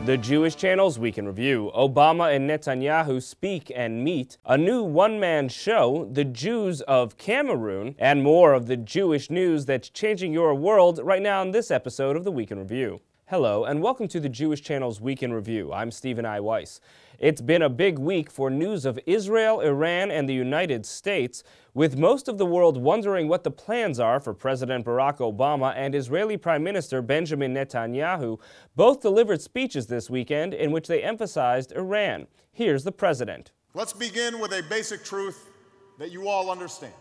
The Jewish Channel's Week in Review. Obama and Netanyahu speak and meet. A new one-man show, The Jews of Cameroon, and more of the Jewish news that's changing your world right now in this episode of the Week in Review. Hello, and welcome to the Jewish Channel's Week in Review. I'm Stephen I. Weiss. It's been a big week for news of Israel, Iran, and the United States, with most of the world wondering what the plans are for President Barack Obama and Israeli Prime Minister Benjamin Netanyahu. Both delivered speeches this weekend in which they emphasized Iran. Here's the president. Let's begin with a basic truth that you all understand.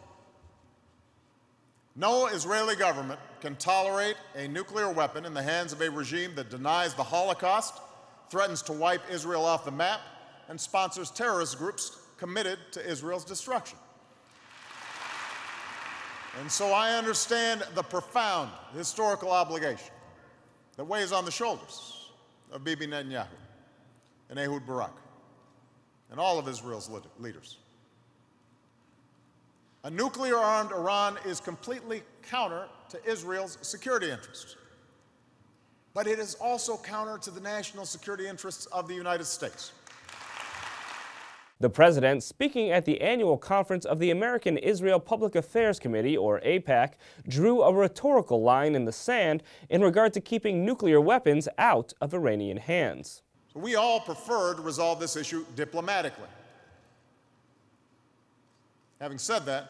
No Israeli government can tolerate a nuclear weapon in the hands of a regime that denies the Holocaust, threatens to wipe Israel off the map, and sponsors terrorist groups committed to Israel's destruction. And so I understand the profound historical obligation that weighs on the shoulders of Bibi Netanyahu and Ehud Barak and all of Israel's leaders. A nuclear-armed Iran is completely counter to Israel's security interests. But it is also counter to the national security interests of the United States. The president, speaking at the annual conference of the American Israel Public Affairs Committee, or AIPAC, drew a rhetorical line in the sand in regard to keeping nuclear weapons out of Iranian hands. So we all prefer to resolve this issue diplomatically. Having said that,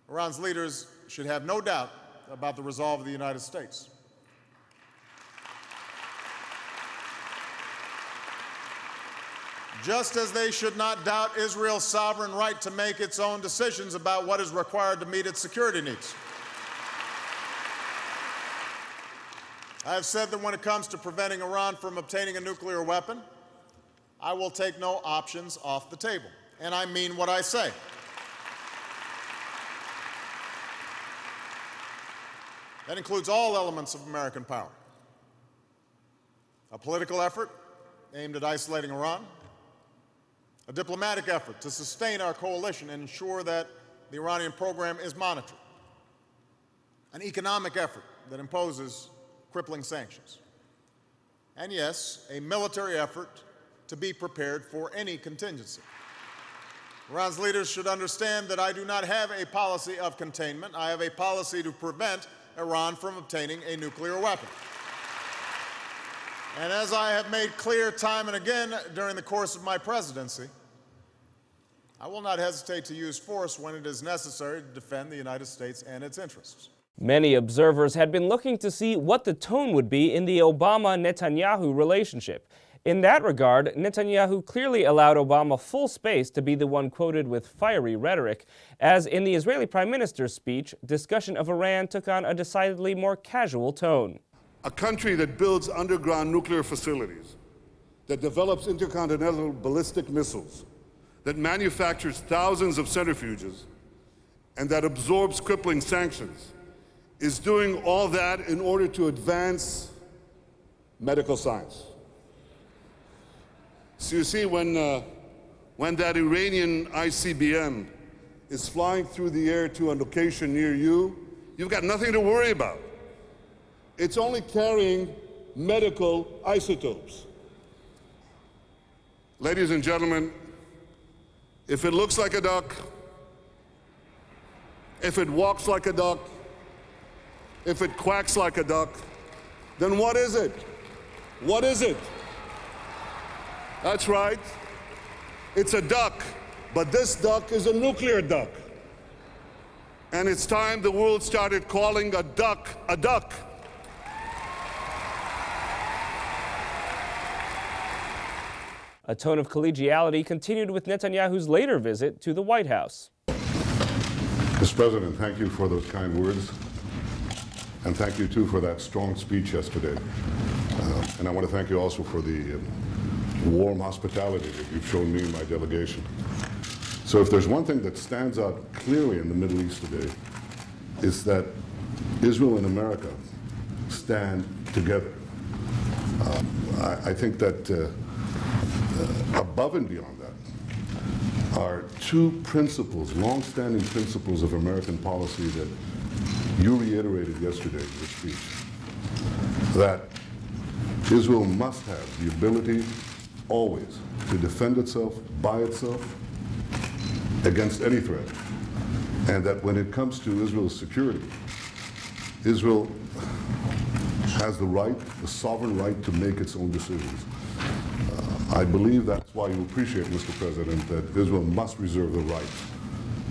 Iran's leaders should have no doubt about the resolve of the United States. Just as they should not doubt Israel's sovereign right to make its own decisions about what is required to meet its security needs. I have said that when it comes to preventing Iran from obtaining a nuclear weapon, I will take no options off the table. And I mean what I say. That includes all elements of American power. A political effort aimed at isolating Iran, a diplomatic effort to sustain our coalition and ensure that the Iranian program is monitored, an economic effort that imposes crippling sanctions, and yes, a military effort to be prepared for any contingency. Iran's leaders should understand that I do not have a policy of containment. I have a policy to prevent Iran from obtaining a nuclear weapon. And as I have made clear time and again during the course of my presidency, I will not hesitate to use force when it is necessary to defend the United States and its interests. Many observers had been looking to see what the tone would be in the Obama-Netanyahu relationship. In that regard, Netanyahu clearly allowed Obama full space to be the one quoted with fiery rhetoric, as in the Israeli Prime Minister's speech, discussion of Iran took on a decidedly more casual tone. A country that builds underground nuclear facilities, that develops intercontinental ballistic missiles, that manufactures thousands of centrifuges, and that absorbs crippling sanctions, is doing all that in order to advance medical science. So you see, when that Iranian ICBM is flying through the air to a location near you, you've got nothing to worry about. It's only carrying medical isotopes. Ladies and gentlemen, if it looks like a duck, if it walks like a duck, if it quacks like a duck, then what is it? What is it? That's right. It's a duck, but this duck is a nuclear duck. And it's time the world started calling a duck a duck. A tone of collegiality continued with Netanyahu's later visit to the White House. Mr. President, thank you for those kind words. And thank you, too, for that strong speech yesterday. And I want to thank you also for the warm hospitality that you've shown me and my delegation. So if there's one thing that stands out clearly in the Middle East today, is that Israel and America stand together. I think that above and beyond that are two principles, long-standing principles of American policy that you reiterated yesterday in your speech, that Israel must have the ability always to defend itself by itself against any threat. And that when it comes to Israel's security, Israel has the right, the sovereign right to make its own decisions. I believe that's why you appreciate, Mr. President, that Israel must reserve the right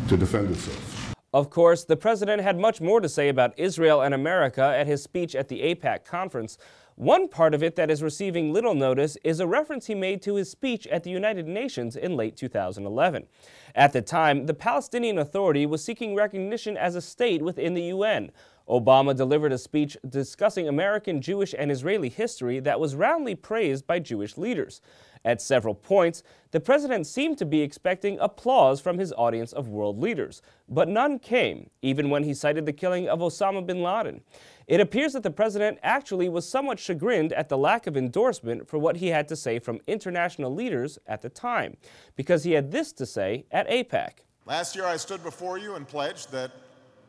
to defend itself. Of course, the president had much more to say about Israel and America at his speech at the AIPAC conference. One part of it that is receiving little notice is a reference he made to his speech at the United Nations in late 2011. At the time, the Palestinian Authority was seeking recognition as a state within the UN. Obama delivered a speech discussing American, Jewish, and Israeli history that was roundly praised by Jewish leaders. At several points, the president seemed to be expecting applause from his audience of world leaders, but none came, even when he cited the killing of Osama bin Laden. It appears that the president actually was somewhat chagrined at the lack of endorsement for what he had to say from international leaders at the time, because he had this to say at AIPAC. Last year I stood before you and pledged that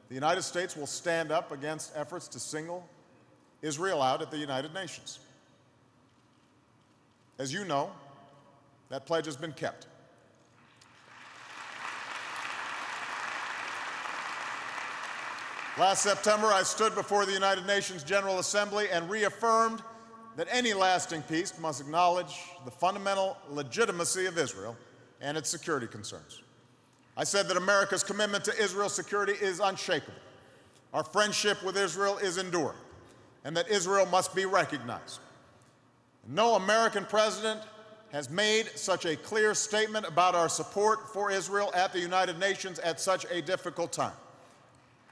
the United States will stand up against efforts to single Israel out at the United Nations. As you know, that pledge has been kept. Last September, I stood before the United Nations General Assembly and reaffirmed that any lasting peace must acknowledge the fundamental legitimacy of Israel and its security concerns. I said that America's commitment to Israel's security is unshakable. Our friendship with Israel is enduring, and that Israel must be recognized. No American president has made such a clear statement about our support for Israel at the United Nations at such a difficult time.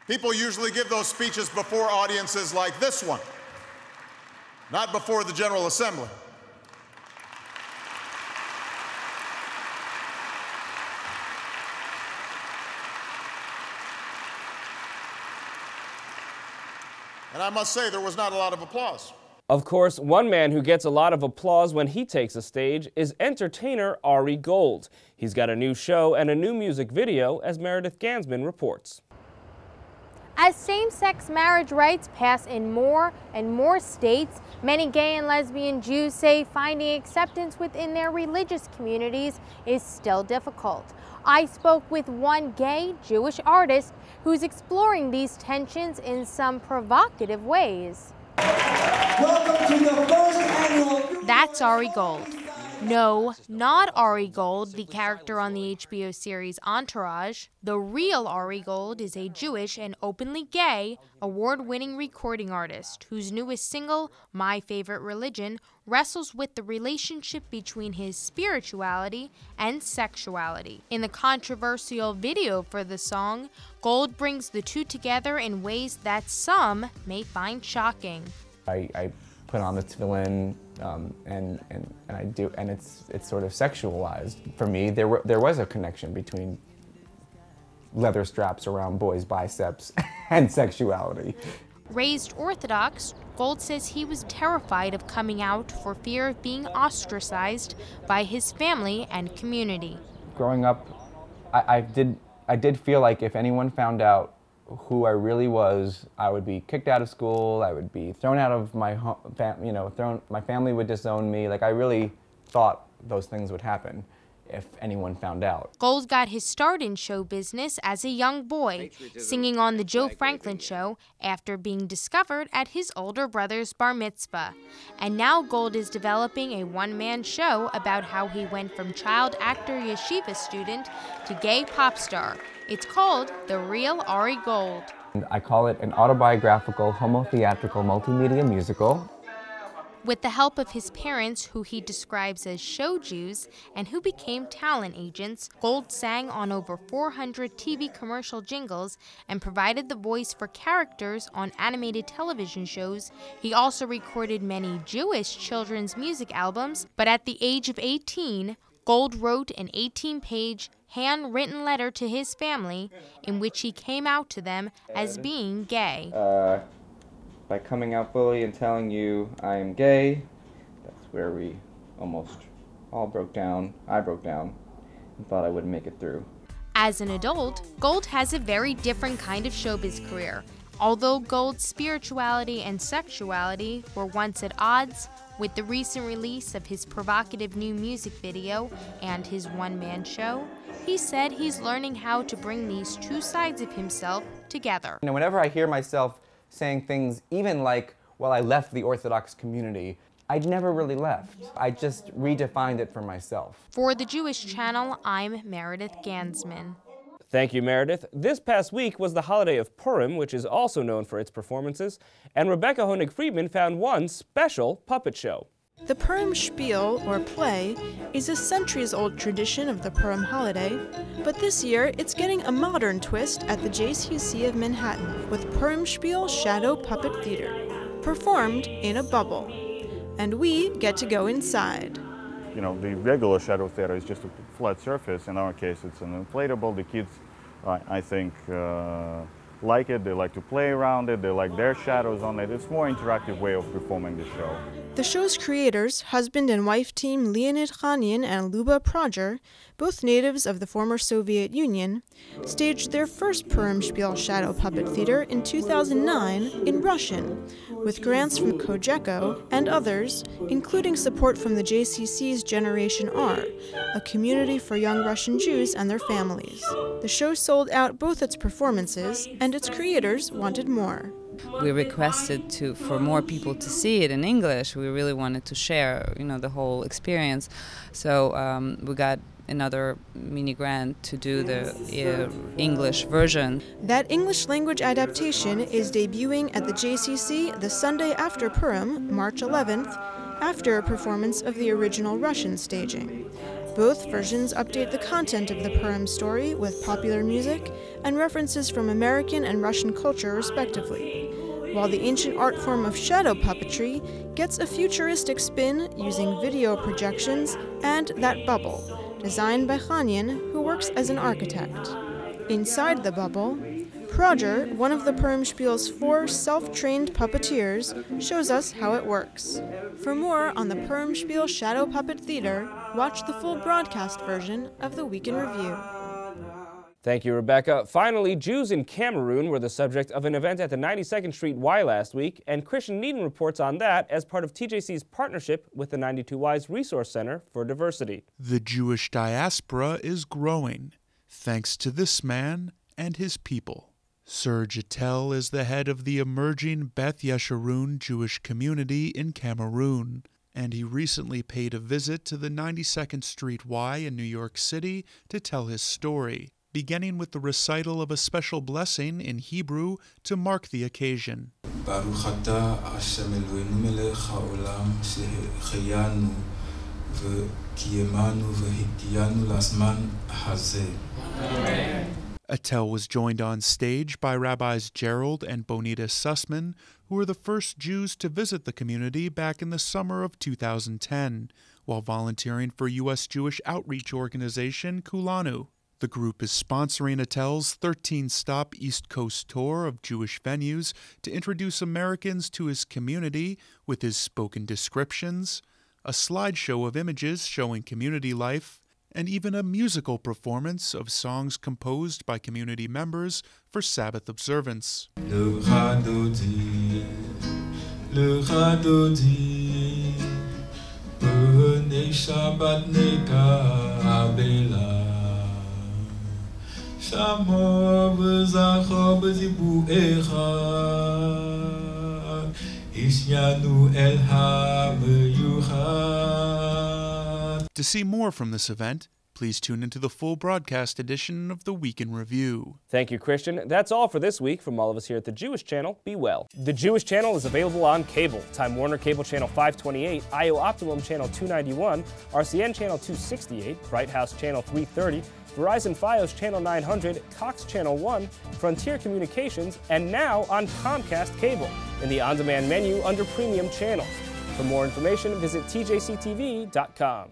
People usually give those speeches before audiences like this one, not before the General Assembly. And I must say, there was not a lot of applause. Of course, one man who gets a lot of applause when he takes a stage is entertainer Ari Gold. He's got a new show and a new music video, as Meredith Gansman reports. As same-sex marriage rights pass in more and more states, many gay and lesbian Jews say finding acceptance within their religious communities is still difficult. I spoke with one gay Jewish artist who's exploring these tensions in some provocative ways. Welcome to the first annual... That's Ari Gold. No, not Ari Gold, the character on the HBO series Entourage. The real Ari Gold is a Jewish and openly gay, award-winning recording artist whose newest single, My Favorite Religion, wrestles with the relationship between his spirituality and sexuality. In the controversial video for the song, Gold brings the two together in ways that some may find shocking. I put on the tefillin, and I do, and it's sort of sexualized. For me, there was a connection between leather straps around boys' biceps and sexuality. Raised Orthodox, Gold says he was terrified of coming out for fear of being ostracized by his family and community. Growing up, I did feel like if anyone found out who I really was, I would be kicked out of school, I would be thrown out of my home, my family would disown me. Like, I really thought those things would happen if anyone found out. Gold got his start in show business as a young boy, singing on The Joe Franklin Show after being discovered at his older brother's bar mitzvah. And now Gold is developing a one-man show about how he went from child actor yeshiva student to gay pop star. It's called The Real Ari Gold. I call it an autobiographical, homo-theatrical multimedia musical. With the help of his parents, who he describes as show Jews, and who became talent agents, Gold sang on over 400 TV commercial jingles and provided the voice for characters on animated television shows. He also recorded many Jewish children's music albums, but at the age of 18, Gold wrote an 18-page, handwritten letter to his family in which he came out to them as being gay. By coming out fully and telling you I am gay, that's where we almost all broke down. I broke down and thought I wouldn't make it through. As an adult, Gold has a very different kind of showbiz career, Although Gold's spirituality and sexuality were once at odds, with the recent release of his provocative new music video and his one-man show, he said he's learning how to bring these two sides of himself together. You know, whenever I hear myself saying things, even like, well, I left the Orthodox community, I'd never really left. I just redefined it for myself. For the Jewish Channel, I'm Meredith Gansman. Thank you, Meredith. This past week was the holiday of Purim, which is also known for its performances, and Rebecca Honig-Friedman found one special puppet show. The Purim Spiel, or play, is a centuries-old tradition of the Purim holiday, but this year it's getting a modern twist at the JCC of Manhattan with Purim Spiel Shadow Puppet Theater, performed in a bubble. And we get to go inside. You know, the regular shadow theater is just a flat surface. In our case, it's an inflatable. The kids, I think, like it. They like to play around it. They like their shadows on it. It's a more interactive way of performing the show. The show's creators, husband and wife team Leonid Khanyan and Luba Prager, both natives of the former Soviet Union, staged their first Purim Spiel Shadow Puppet Theater in 2009 in Russian, with grants from Cogeco and others, including support from the JCC's Generation R, a community for young Russian Jews and their families. The show sold out both its performances, and its creators wanted more. We requested for more people to see it in English. We really wanted to share, the whole experience. So we got another mini grant to do the English version. That English language adaptation is debuting at the JCC the Sunday after Purim, March 11th, after a performance of the original Russian staging. Both versions update the content of the Purim story with popular music and references from American and Russian culture respectively, while the ancient art form of shadow puppetry gets a futuristic spin using video projections and that bubble, designed by Khanyan, who works as an architect. Inside the bubble, Prager, one of the Purim Spiel's 4 self-trained puppeteers, shows us how it works. For more on the Purim Spiel Shadow Puppet Theater, watch the full broadcast version of the Week in Review. Thank you, Rebecca. Finally, Jews in Cameroon were the subject of an event at the 92nd Street Y last week, and Christian Needham reports on that as part of TJC's partnership with the 92Y's Resource Center for Diversity. The Jewish diaspora is growing, thanks to this man and his people. Serge Attell is the head of the emerging Beth Yeshurun Jewish community in Cameroon, and he recently paid a visit to the 92nd Street Y in New York City to tell his story, beginning with the recital of a special blessing in Hebrew to mark the occasion. Baruch atah Hashem Eloheinu melech haolam shehecheyanu v'kiyemanu v'higiyanu lasman hazeh. Attell was joined on stage by Rabbis Gerald and Bonita Sussman, who were the first Jews to visit the community back in the summer of 2010, while volunteering for U.S. Jewish outreach organization Kulanu. The group is sponsoring Attell's 13-stop East Coast tour of Jewish venues to introduce Americans to his community with his spoken descriptions, a slideshow of images showing community life, and even a musical performance of songs composed by community members for Sabbath observance. To see more from this event, please tune into the full broadcast edition of the Week in Review. Thank you, Christian. That's all for this week from all of us here at the Jewish Channel. Be well. The Jewish Channel is available on cable. Time Warner Cable Channel 528, IO Optimum Channel 291, RCN Channel 268, Bright House Channel 330, Verizon Fios Channel 900, Cox Channel 1, Frontier Communications, and now on Comcast Cable in the on-demand menu under Premium Channels. For more information, visit tjctv.com.